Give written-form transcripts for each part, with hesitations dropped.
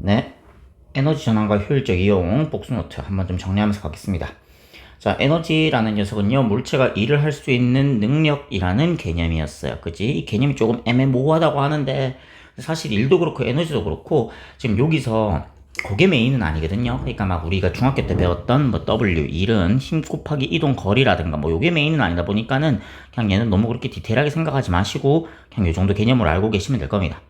네, 에너지 전환과 효율적 이용 복수노트 한번 좀 정리하면서 가겠습니다. 자, 에너지라는 녀석은요, 물체가 일을 할 수 있는 능력이라는 개념이었어요. 그지? 이 개념이 조금 애매모호하다고 하는데, 사실 일도 그렇고 에너지도 그렇고, 지금 여기서 그게 메인은 아니거든요. 그러니까 막 우리가 중학교 때 배웠던 뭐 W, 일은 힘 곱하기 이동 거리라든가 뭐 요게 메인은 아니다 보니까는 그냥 얘는 너무 그렇게 디테일하게 생각하지 마시고, 그냥 요 정도 개념으로 알고 계시면 될 겁니다.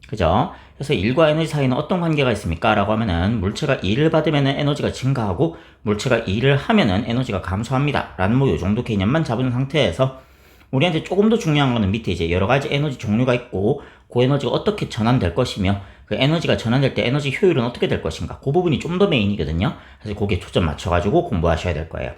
그죠? 그래서 일과 에너지 사이는 어떤 관계가 있습니까? 라고 하면은 물체가 일을 받으면 에너지가 증가하고 물체가 일을 하면은 에너지가 감소합니다. 라는 뭐 요 정도 개념만 잡은 상태에서 우리한테 조금 더 중요한 거는 밑에 이제 여러 가지 에너지 종류가 있고 그 에너지가 어떻게 전환될 것이며 그 에너지가 전환될 때 에너지 효율은 어떻게 될 것인가 그 부분이 좀 더 메인이거든요. 그래서 거기에 초점 맞춰가지고 공부하셔야 될 거예요.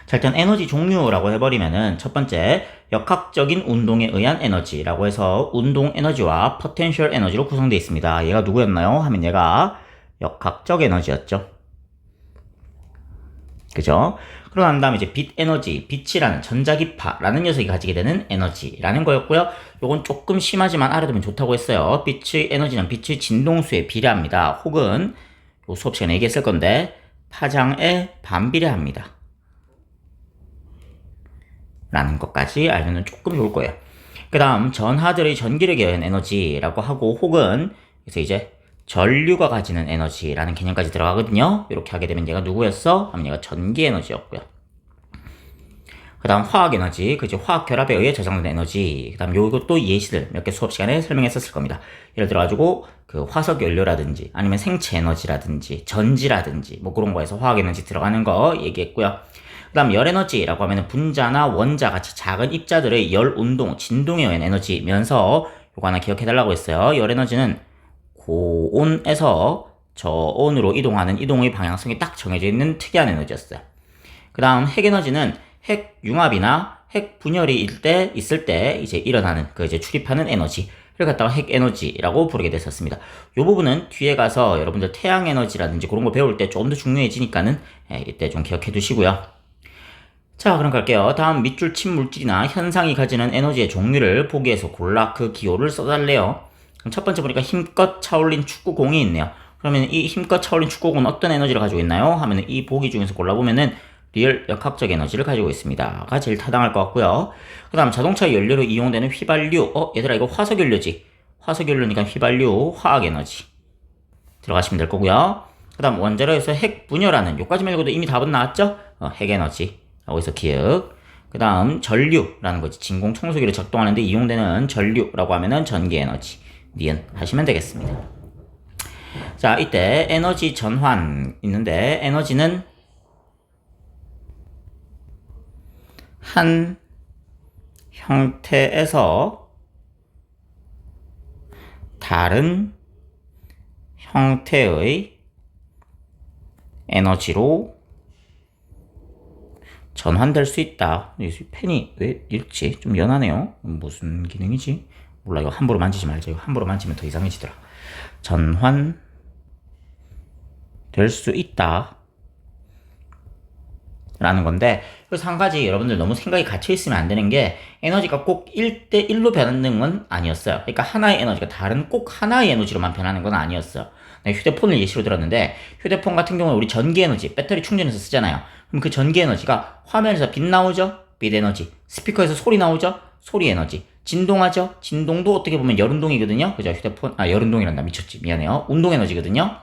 자, 일단 에너지 종류라고 해버리면은 첫 번째 역학적인 운동에 의한 에너지라고 해서 운동 에너지와 포텐셜 에너지로 구성되어 있습니다. 얘가 누구였나요? 하면 얘가 역학적 에너지였죠. 그죠? 그러고 난 다음에 이제 빛 에너지, 빛이라는 전자기파라는 녀석이 가지게 되는 에너지라는 거였고요. 요건 조금 심하지만 알아두면 좋다고 했어요. 빛의 에너지는 빛의 진동수에 비례합니다. 혹은 요 수업 시간에 얘기했을 건데 파장에 반비례합니다. 라는 것까지 알면 조금 좋을 거예요. 그 다음 전하들의 전기력에 의한 에너지라고 하고 혹은 그래서 이제 전류가 가지는 에너지라는 개념까지 들어가거든요. 이렇게 하게 되면 얘가 누구였어? 하면 얘가 전기 에너지였고요. 그 다음 화학 에너지, 그죠? 화학 결합에 의해 저장된 에너지. 그 다음 요것도 예시들 몇 개 수업 시간에 설명했었을 겁니다. 예를 들어가지고 그 화석 연료라든지 아니면 생체 에너지라든지 전지라든지 뭐 그런 거에서 화학 에너지 들어가는 거 얘기했고요. 그 다음 열 에너지라고 하면 분자나 원자 같이 작은 입자들의 열 운동, 진동에 의한 에너지면서 요거 하나 기억해 달라고 했어요. 열 에너지는 고온에서 저온으로 이동하는 이동의 방향성이 딱 정해져 있는 특이한 에너지였어요. 그 다음 핵 에너지는 핵 융합이나 핵 분열이 있을 때 이제 일어나는 그 이제 출입하는 에너지를 갖다가 핵 에너지라고 부르게 됐었습니다. 이 부분은 뒤에 가서 여러분들 태양 에너지라든지 그런 거 배울 때 조금 더 중요해지니까는 이때 좀 기억해 두시고요. 자, 그럼 갈게요. 다음 밑줄 친 물질이나 현상이 가지는 에너지의 종류를 보기에서 골라 그 기호를 써달래요. 그럼 첫 번째 보니까 힘껏 차올린 축구공이 있네요. 그러면 이 힘껏 차올린 축구공은 어떤 에너지를 가지고 있나요? 하면 이 보기 중에서 골라보면은 리얼 역학적 에너지를 가지고 있습니다.가 제일 타당할 것 같고요. 그 다음 자동차 연료로 이용되는 휘발유. 얘들아 이거 화석연료지. 화석연료니까 휘발유, 화학에너지 들어가시면 될 거고요. 그 다음 원자로에서 핵 분열하는 요까지만 읽어도 이미 답은 나왔죠? 핵에너지. 여기서 기억. 그 다음 전류라는 거지. 진공 청소기를 작동하는데 이용되는 전류라고 하면은 전기에너지. 니은 하시면 되겠습니다. 자, 이때 에너지 전환 있는데 에너지는 한 형태에서 다른 형태의 에너지로 전환될 수 있다. 펜이 왜 이렇지? 좀 연하네요. 무슨 기능이지? 몰라. 이거 함부로 만지지 말자. 이거 함부로 만지면 더 이상해지더라. 전환될 수 있다. 라는 건데, 그래서 한 가지 여러분들 너무 생각이 갇혀있으면 안 되는 게, 에너지가 꼭 1대1로 변하는 건 아니었어요. 그러니까 하나의 에너지가 다른 꼭 하나의 에너지로만 변하는 건 아니었어요. 휴대폰을 예시로 들었는데, 휴대폰 같은 경우는 우리 전기 에너지, 배터리 충전해서 쓰잖아요. 그럼 그 전기 에너지가 화면에서 빛 나오죠? 빛 에너지. 스피커에서 소리 나오죠? 소리 에너지. 진동하죠? 진동도 어떻게 보면 열운동이거든요. 그죠? 열운동이란다. 미쳤지. 미안해요. 운동 에너지거든요.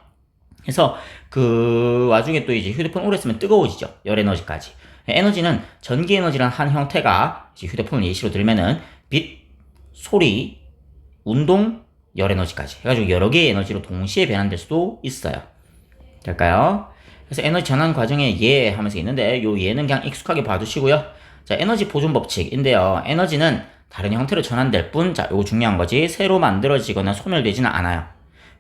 그래서 그 와중에 또 이제 휴대폰 오래 쓰면 뜨거워지죠. 열 에너지까지. 에너지는 전기 에너지란 한 형태가 이제 휴대폰을 예시로 들면은 빛, 소리, 운동, 열 에너지까지 해가지고 여러 개의 에너지로 동시에 변환될 수도 있어요. 될까요? 그래서 에너지 전환 과정에 예 하면서 있는데 요 예는 그냥 익숙하게 봐두시고요. 자, 에너지 보존 법칙인데요. 에너지는 다른 형태로 전환될 뿐, 자, 요거 중요한 거지. 새로 만들어지거나 소멸되지는 않아요.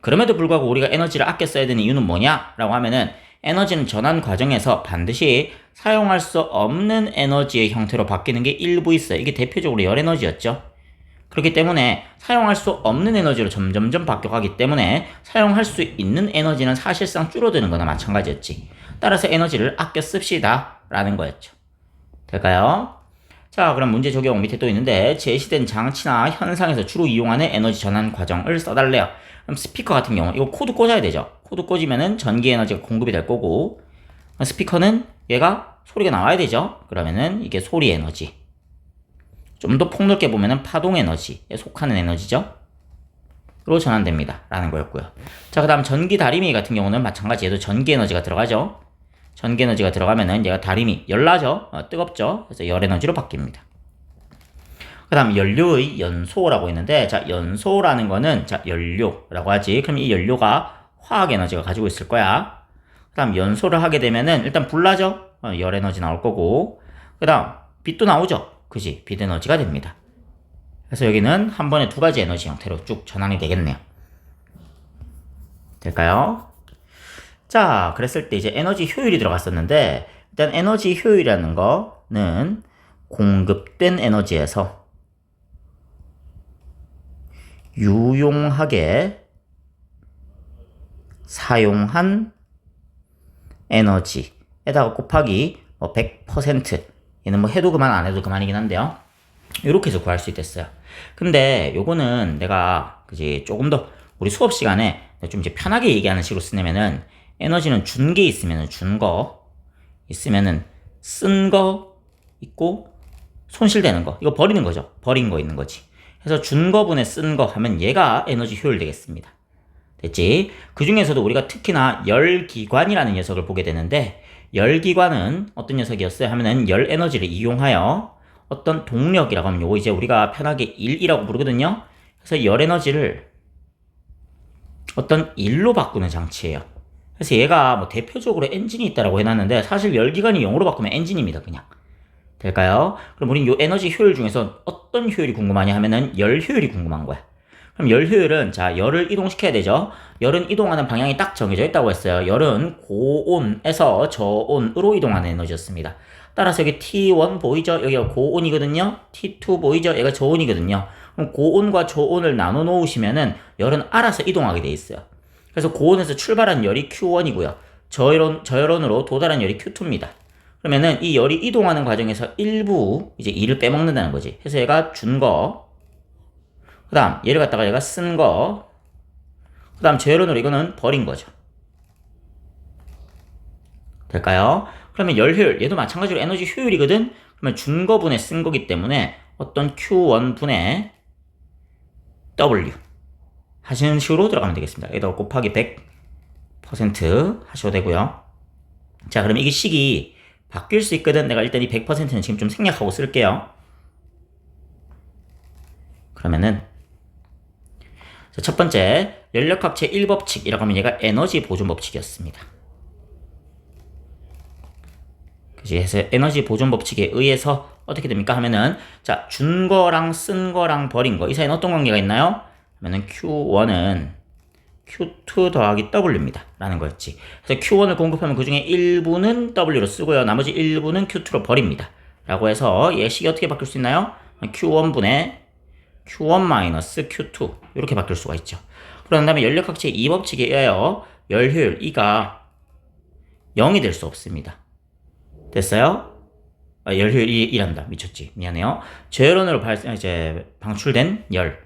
그럼에도 불구하고 우리가 에너지를 아껴 써야 되는 이유는 뭐냐? 라고 하면은 에너지는 전환 과정에서 반드시 사용할 수 없는 에너지의 형태로 바뀌는 게 일부 있어요. 이게 대표적으로 열 에너지였죠. 그렇기 때문에 사용할 수 없는 에너지로 점점점 바뀌어가기 때문에 사용할 수 있는 에너지는 사실상 줄어드는 거나 마찬가지였지. 따라서 에너지를 아껴 씁시다 라는 거였죠. 될까요? 자, 그럼 문제 적용 밑에 또 있는데 제시된 장치나 현상에서 주로 이용하는 에너지 전환 과정을 써달래요. 그럼 스피커 같은 경우 이거 코드 꽂아야 되죠. 코드 꽂으면은 전기 에너지가 공급이 될 거고, 스피커는 얘가 소리가 나와야 되죠. 그러면은 이게 소리 에너지. 좀 더 폭넓게 보면은 파동 에너지에 속하는 에너지죠. 로 전환됩니다. 라는 거였고요. 자, 그 다음 전기 다리미 같은 경우는 마찬가지 얘도 전기 에너지가 들어가죠. 전기 에너지가 들어가면은 얘가 다리미, 열나죠? 뜨겁죠? 그래서 열 에너지로 바뀝니다. 그 다음 연료의 연소라고 있는데, 자, 연소라는 거는, 자, 연료라고 하지. 그럼 이 연료가 화학 에너지가 가지고 있을 거야. 그 다음 연소를 하게 되면은 일단 불 나죠? 열 에너지 나올 거고, 그 다음 빛도 나오죠? 그지? 빛 에너지가 됩니다. 그래서 여기는 한 번에 두 가지 에너지 형태로 쭉 전환이 되겠네요. 될까요? 자, 그랬을 때 이제 에너지 효율이 들어갔었는데, 일단 에너지 효율이라는 거는 공급된 에너지에서 유용하게 사용한 에너지에다가 곱하기 100%, 얘는 뭐 해도 그만 안 해도 그만이긴 한데요. 이렇게 해서 구할 수 있댔어요. 근데 요거는 내가 그지 조금 더 우리 수업 시간에 좀 이제 편하게 얘기하는 식으로 쓰려면은 에너지는 준 게 있으면은 준 거 있으면은 쓴 거 있고 손실되는 거 이거 버리는 거죠. 버린 거 있는 거지. 그래서 준 거분에 쓴 거 하면 얘가 에너지 효율 되겠습니다. 됐지? 그 중에서도 우리가 특히나 열기관이라는 녀석을 보게 되는데 열기관은 어떤 녀석이었어요? 하면은 열 에너지를 이용하여 어떤 동력이라고 하면 요거 이제 우리가 편하게 일이라고 부르거든요. 그래서 열 에너지를 어떤 일로 바꾸는 장치예요. 그래서 얘가 뭐 대표적으로 엔진이 있다라고 해놨는데 사실 열기관이 0으로 바꾸면 엔진입니다. 그냥. 될까요? 그럼 우린 요 에너지 효율 중에서 어떤 효율이 궁금하냐 하면은 열 효율이 궁금한 거야. 그럼 열 효율은 자 열을 이동시켜야 되죠. 열은 이동하는 방향이 딱 정해져 있다고 했어요. 열은 고온에서 저온으로 이동하는 에너지였습니다. 따라서 여기 T1 보이죠? 여기가 고온이거든요. T2 보이죠? 얘가 저온이거든요. 그럼 고온과 저온을 나눠 놓으시면은 열은 알아서 이동하게 돼 있어요. 그래서 고온에서 출발한 열이 Q1이고요. 저열온으로 도달한 열이 Q2입니다. 그러면은 이 열이 이동하는 과정에서 일부 이제 일을 빼먹는다는 거지. 그래서 얘가 준 거, 그 다음 얘를 갖다가 얘가 쓴 거, 그 다음 저열온으로 이거는 버린 거죠. 될까요? 그러면 열 효율, 얘도 마찬가지로 에너지 효율이거든? 그러면 준 거분에 쓴 거기 때문에 어떤 Q1분의 W 하시는 식으로 들어가면 되겠습니다. 여기다가 곱하기 100% 하셔도 되고요. 자, 그럼 이게 식이 바뀔 수 있거든. 내가 일단 이 100%는 지금 좀 생략하고 쓸게요. 그러면은 자, 첫 번째 연력합체 1법칙이라고 하면 얘가 에너지 보존 법칙이었습니다. 그래서 에너지 보존 법칙에 의해서 어떻게 됩니까? 하면은 자, 준 거랑 쓴 거랑 버린 거 이 사이는 어떤 관계가 있나요? 하면은 Q1은 Q2 더하기 W입니다. 라는 거였지. 그래서 Q1을 공급하면 그 중에 일부는 W로 쓰고요. 나머지 일부는 Q2로 버립니다. 라고 해서 얘 식이 어떻게 바뀔 수 있나요? Q1분의 Q1-Q2 이렇게 바뀔 수가 있죠. 그런 다음에 연력학체 2법칙에 의하여 열효율 E가 0이 될 수 없습니다. 됐어요? 열효율이 이란다. 미쳤지. 미안해요. 저열원으로 방출된 열.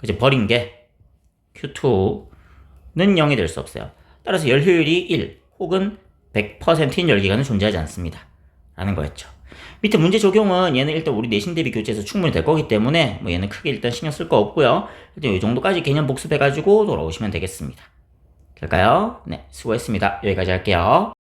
이제 버린 게 Q2는 0이 될 수 없어요. 따라서 열효율이 1 혹은 100%인 열기관은 존재하지 않습니다. 라는 거였죠. 밑에 문제 적용은 얘는 일단 우리 내신 대비 교재에서 충분히 될 거기 때문에 뭐 얘는 크게 일단 신경 쓸 거 없고요. 일단 이 정도까지 개념 복습해가지고 돌아오시면 되겠습니다. 될까요? 네, 수고했습니다. 여기까지 할게요.